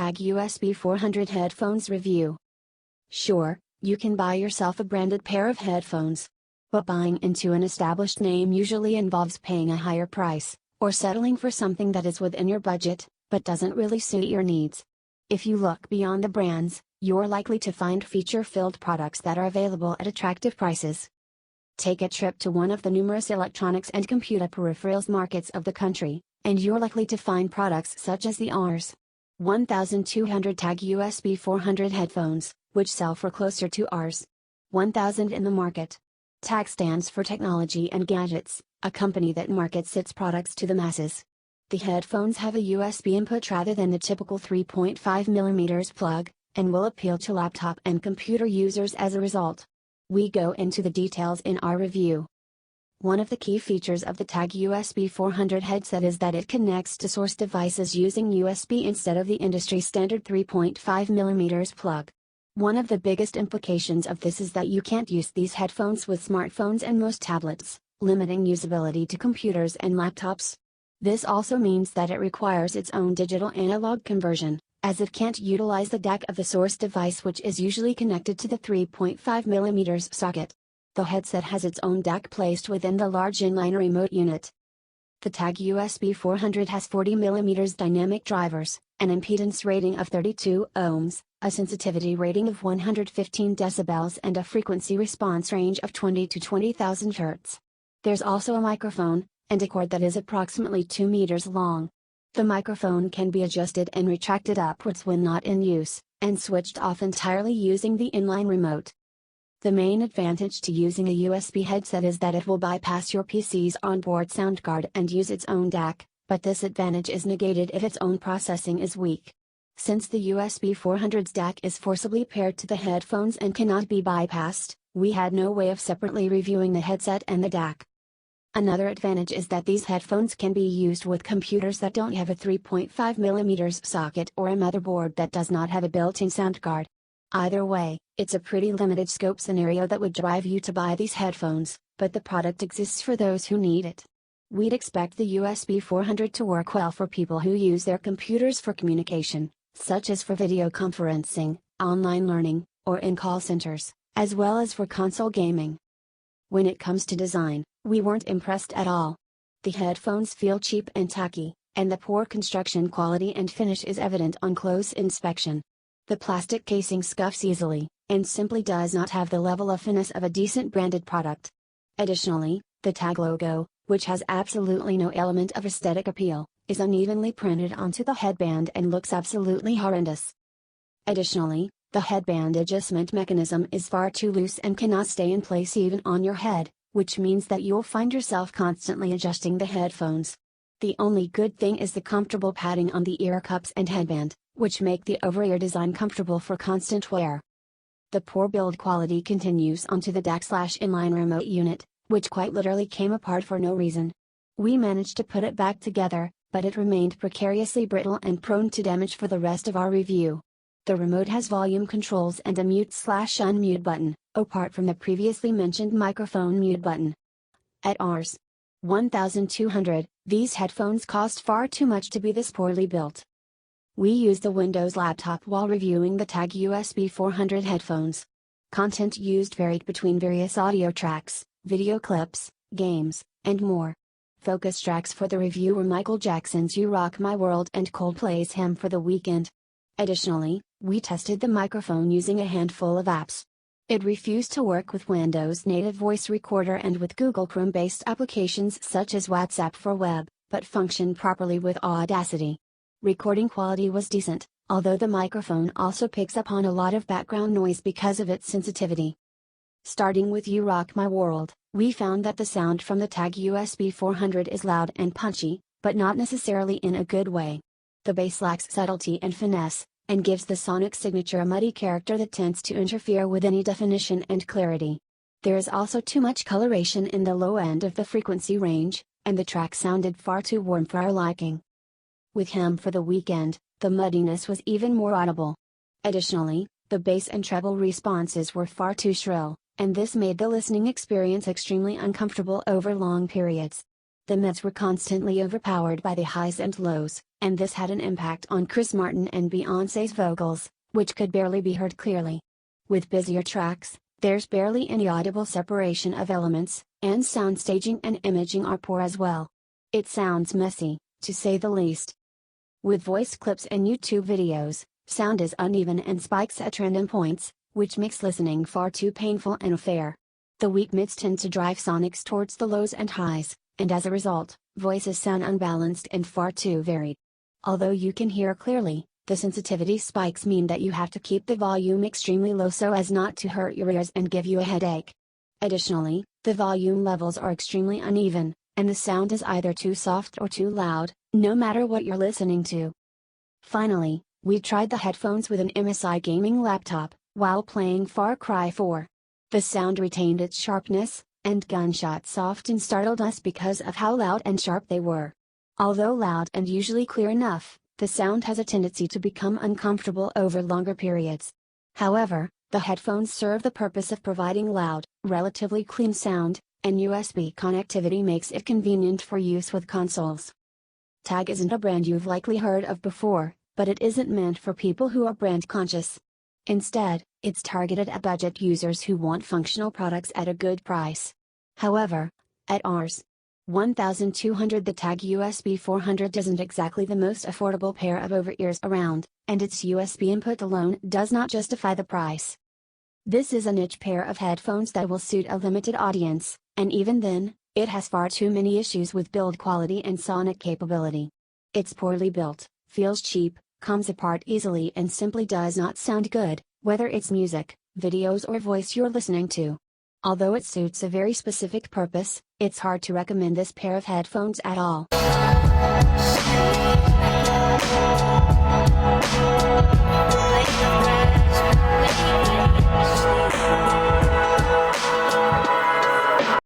TAG USB 400 headphones review. Sure, you can buy yourself a branded pair of headphones. But buying into an established name usually involves paying a higher price, or settling for something that is within your budget, but doesn't really suit your needs. If you look beyond the brands, you're likely to find feature-filled products that are available at attractive prices. Take a trip to one of the numerous electronics and computer peripherals markets of the country, and you're likely to find products such as the Rs. 1200 TAG USB 400 headphones, which sell for closer to Rs. 1000 in the market. TAG stands for Technology and Gadgets, a company that markets its products to the masses. The headphones have a USB input rather than the typical 3.5mm plug, and will appeal to laptop and computer users as a result. We go into the details in our review. One of the key features of the TAG USB 400 headset is that it connects to source devices using USB instead of the industry standard 3.5mm plug. One of the biggest implications of this is that you can't use these headphones with smartphones and most tablets, limiting usability to computers and laptops. This also means that it requires its own digital analog conversion, as it can't utilize the DAC of the source device, which is usually connected to the 3.5mm socket. The headset has its own DAC placed within the large inline remote unit. The TAG USB 400 has 40mm dynamic drivers, an impedance rating of 32 ohms, a sensitivity rating of 115 decibels and a frequency response range of 20 to 20,000 Hz. There's also a microphone, and a cord that is approximately 2 meters long. The microphone can be adjusted and retracted upwards when not in use, and switched off entirely using the inline remote. The main advantage to using a USB headset is that it will bypass your PC's onboard sound card and use its own DAC, but this advantage is negated if its own processing is weak. Since the USB 400's DAC is forcibly paired to the headphones and cannot be bypassed, we had no way of separately reviewing the headset and the DAC. Another advantage is that these headphones can be used with computers that don't have a 3.5mm socket or a motherboard that does not have a built-in sound card. Either way, it's a pretty limited scope scenario that would drive you to buy these headphones, but the product exists for those who need it. We'd expect the USB 400 to work well for people who use their computers for communication, such as for video conferencing, online learning, or in call centers, as well as for console gaming. When it comes to design, we weren't impressed at all. The headphones feel cheap and tacky, and the poor construction quality and finish is evident on close inspection. The plastic casing scuffs easily, and simply does not have the level of finesse of a decent branded product. Additionally, the TAG logo, which has absolutely no element of aesthetic appeal, is unevenly printed onto the headband and looks absolutely horrendous. Additionally, the headband adjustment mechanism is far too loose and cannot stay in place even on your head, which means that you'll find yourself constantly adjusting the headphones. The only good thing is the comfortable padding on the ear cups and headband, which make the over-ear design comfortable for constant wear. The poor build quality continues onto the DAC/inline remote unit, which quite literally came apart for no reason. We managed to put it back together, but it remained precariously brittle and prone to damage for the rest of our review. The remote has volume controls and a mute/unmute button, apart from the previously mentioned microphone mute button. At Rs. 1200, these headphones cost far too much to be this poorly built. We used the Windows laptop while reviewing the TAG USB 400 headphones. Content used varied between various audio tracks, video clips, games, and more. Focus tracks for the review were Michael Jackson's You Rock My World and Coldplay's Hymn for the Weekend. Additionally, we tested the microphone using a handful of apps. It refused to work with Windows native voice recorder and with Google Chrome-based applications such as WhatsApp for web, but functioned properly with Audacity. Recording quality was decent, although the microphone also picks up on a lot of background noise because of its sensitivity. Starting with You Rock My World, we found that the sound from the TAG USB 400 is loud and punchy, but not necessarily in a good way. The bass lacks subtlety and finesse, and gives the sonic signature a muddy character that tends to interfere with any definition and clarity. There is also too much coloration in the low end of the frequency range, and the track sounded far too warm for our liking. With Hymn for the Weekend, the muddiness was even more audible. Additionally, the bass and treble responses were far too shrill, and this made the listening experience extremely uncomfortable over long periods. The mids were constantly overpowered by the highs and lows, and this had an impact on Chris Martin and Beyoncé's vocals, which could barely be heard clearly. With busier tracks, there's barely any audible separation of elements, and sound staging and imaging are poor as well. It sounds messy, to say the least. With voice clips and YouTube videos, sound is uneven and spikes at random points, which makes listening far too painful and unfair. The weak mids tend to drive sonics towards the lows and highs, and as a result, voices sound unbalanced and far too varied. Although you can hear clearly, the sensitivity spikes mean that you have to keep the volume extremely low so as not to hurt your ears and give you a headache. Additionally, the volume levels are extremely uneven, and the sound is either too soft or too loud, no matter what you're listening to. Finally, we tried the headphones with an MSI gaming laptop, while playing Far Cry 4. The sound retained its sharpness, and gunshots often startled us because of how loud and sharp they were. Although loud and usually clear enough, the sound has a tendency to become uncomfortable over longer periods. However, the headphones serve the purpose of providing loud, relatively clean sound, and USB connectivity makes it convenient for use with consoles. Tag isn't a brand you've likely heard of before, but it isn't meant for people who are brand conscious. Instead, it's targeted at budget users who want functional products at a good price. However, at Rs. 1,200 the Tag USB-400 isn't exactly the most affordable pair of over-ears around, and its USB input alone does not justify the price. This is a niche pair of headphones that will suit a limited audience, and even then, it has far too many issues with build quality and sonic capability. It's poorly built, feels cheap, comes apart easily and simply does not sound good, whether it's music, videos or voice you're listening to. Although it suits a very specific purpose, it's hard to recommend this pair of headphones at all.